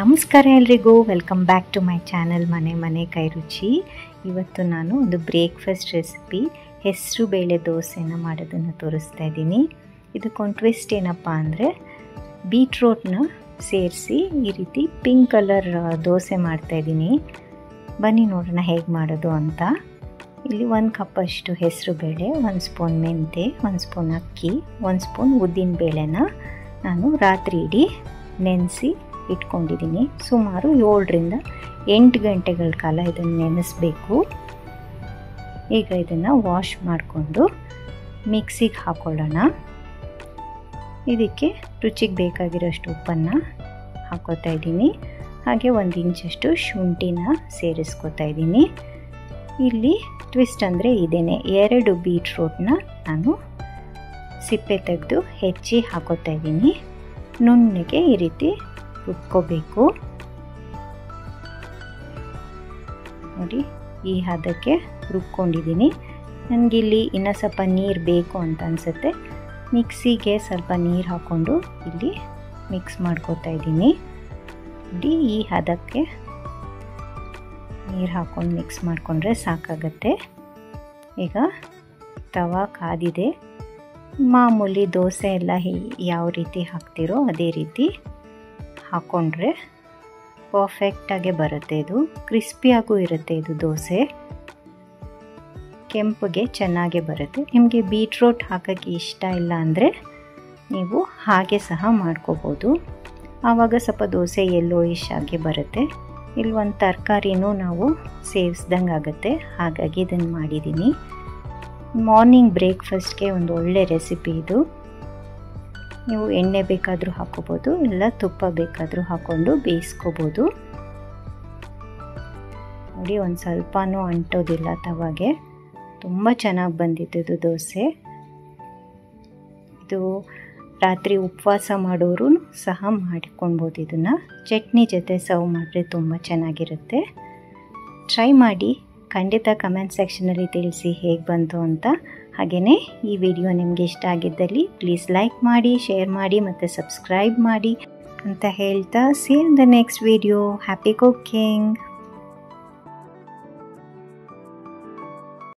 ನಮಸ್ಕಾರ ಎಲ್ರಿಗೂ, welcome back to my channel Mane Kai ರುಚಿ. ಇವತ್ತು ನಾನು ಒಂದು ಬ್ರೇಕ್ಫಾಸ್ಟ್ ರೆಸಿಪಿ ಹೆಸರು ಬೇಳೆ ದೋಸೆನ ಮಾಡೋದನ್ನು ತೋರಿಸ್ತಾ ಇದ್ದೀನಿ. ಇದಕ್ಕೊಂದು ಟ್ವಿಸ್ಟ್ ಏನಪ್ಪ ಅಂದರೆ ಬೀಟ್ರೋಟ್ನ ಸೇರಿಸಿ ಈ ರೀತಿ ಪಿಂಕ್ ಕಲರ್ ದೋಸೆ ಮಾಡ್ತಾಯಿದ್ದೀನಿ. ಬನ್ನಿ ನೋಡೋಣ ಹೇಗೆ ಮಾಡೋದು ಅಂತ. ಇಲ್ಲಿ 1 ಕಪ್ಪಷ್ಟು ಹೆಸರು ಬೇಳೆ, 1 ಸ್ಪೂನ್ ಮೆಂತೆ, 1 ಸ್ಪೂನ್ ಅಕ್ಕಿ, 1 ಸ್ಪೂನ್ ಉದ್ದಿನ ಬೇಳೆನ ನಾನು ರಾತ್ರಿ ಇಡೀ ನೆನೆಸಿ ಇಟ್ಕೊಂಡಿದ್ದೀನಿ. ಸುಮಾರು 7ರಿಂದ 8 ಗಂಟೆಗಳ ಕಾಲ ಇದನ್ನು ನೆನೆಸಬೇಕು. ಈಗ ಇದನ್ನು ವಾಶ್ ಮಾಡಿಕೊಂಡು ಮಿಕ್ಸಿಗೆ ಹಾಕೊಳ್ಳೋಣ. ಇದಕ್ಕೆ ರುಚಿಗೆ ಬೇಕಾಗಿರೋಷ್ಟು ಉಪ್ಪನ್ನು ಹಾಕೋತಾ ಇದ್ದೀನಿ. ಹಾಗೆ 1 ಇಂಚಷ್ಟು ಶುಂಠಿನ ಸೇರಿಸ್ಕೋತಾ ಇದ್ದೀನಿ. ಇಲ್ಲಿ ಟ್ವಿಸ್ಟ್ ಅಂದರೆ ಇದೇನೆ, 2 ಬೀಟ್ರೋಟ್ನ ನಾನು ಸಿಪ್ಪೆ ತೆಗೆದು ಹೆಚ್ಚಿ ಹಾಕೋತಾ ಇದ್ದೀನಿ. ನುಣ್ಣಗೆ ಈ ರೀತಿ ರುಬ್ಕೋಬೇಕು. ನೋಡಿ, ಈ ಹದಕ್ಕೆ ರುಬ್ಕೊಂಡಿದ್ದೀನಿ. ನನಗಿಲ್ಲಿ ಇನ್ನೂ ಸ್ವಲ್ಪ ನೀರು ಬೇಕು ಅಂತ ಅನಿಸುತ್ತೆ. ಮಿಕ್ಸಿಗೆ ಸ್ವಲ್ಪ ನೀರು ಹಾಕ್ಕೊಂಡು ಇಲ್ಲಿ ಮಿಕ್ಸ್ ಮಾಡ್ಕೋತಾ ಇದ್ದೀನಿ. ನೋಡಿ, ಈ ಹದಕ್ಕೆ ನೀರು ಹಾಕ್ಕೊಂಡು ಮಿಕ್ಸ್ ಮಾಡಿಕೊಂಡ್ರೆ ಸಾಕಾಗತ್ತೆ. ಈಗ ತವಾ ಕಾದಿದೆ. ಮಾಮೂಲಿ ದೋಸೆ ಎಲ್ಲ ಯಾವ ರೀತಿ ಹಾಕ್ತಿರೋ ಅದೇ ರೀತಿ ಹಾಕ್ಕೊಂಡ್ರೆ ಪರ್ಫೆಕ್ಟಾಗೆ ಬರುತ್ತೆ. ಇದು ಕ್ರಿಸ್ಪಿಯಾಗೂ ಇರುತ್ತೆ. ಇದು ದೋಸೆ ಕೆಂಪಗೆ ಚೆನ್ನಾಗೇ ಬರುತ್ತೆ. ನಿಮಗೆ ಬೀಟ್ರೋಟ್ ಹಾಕೋಕ್ಕೆ ಇಷ್ಟ ಇಲ್ಲ ಅಂದರೆ ನೀವು ಹಾಗೆ ಸಹ ಮಾಡ್ಕೋಬೋದು. ಆವಾಗ ಸ್ವಲ್ಪ ದೋಸೆ ಯೆಲ್ಲೋಯಿಶ್ ಆಗಿ ಬರುತ್ತೆ. ಇಲ್ಲಿ ಒಂದು ತರಕಾರಿನೂ ನಾವು ಸೇವಿಸ್ದಂಗೆ ಆಗುತ್ತೆ. ಹಾಗಾಗಿ ಇದನ್ನು ಮಾಡಿದ್ದೀನಿ. ಮಾರ್ನಿಂಗ್ ಬ್ರೇಕ್ಫಾಸ್ಟ್ಗೆ ಒಂದು ಒಳ್ಳೆ ರೆಸಿಪಿ ಇದು. ನೀವು ಎಣ್ಣೆ ಬೇಕಾದರೂ ಹಾಕೋಬೋದು, ಇಲ್ಲ ತುಪ್ಪ ಬೇಕಾದರೂ ಹಾಕ್ಕೊಂಡು ಬೇಯಿಸ್ಕೋಬೋದು. ನೋಡಿ, ಒಂದು ಸ್ವಲ್ಪನೂ ಅಂಟೋದಿಲ್ಲ ತವಾಗೆ. ತುಂಬ ಚೆನ್ನಾಗಿ ಬಂದಿದ್ದು ದೋಸೆ. ಇದು ರಾತ್ರಿ ಉಪವಾಸ ಮಾಡೋರು ಸಹ ಮಾಡಿಕೊಳ್ಬೋದು. ಇದನ್ನು ಚಟ್ನಿ ಜೊತೆ ಸರ್ವ್ ಮಾಡಿದ್ರೆ ತುಂಬ ಚೆನ್ನಾಗಿರುತ್ತೆ. ಟ್ರೈ ಮಾಡಿ, ಖಂಡಿತ ಕಮೆಂಟ್ ಸೆಕ್ಷನಲ್ಲಿ ತಿಳಿಸಿ ಹೇಗೆ ಬಂತು ಅಂತ. ಹಾಗೆಯೇ ಈ ವಿಡಿಯೋ ನಿಮಗೆ ಇಷ್ಟ ಆಗಿದ್ದಲ್ಲಿ ಪ್ಲೀಸ್ ಲೈಕ್ ಮಾಡಿ, ಶೇರ್ ಮಾಡಿ ಮತ್ತು ಸಬ್ಸ್ಕ್ರೈಬ್ ಮಾಡಿ ಅಂತ ಹೇಳ್ತಾ, see you in the next video. Happy cooking.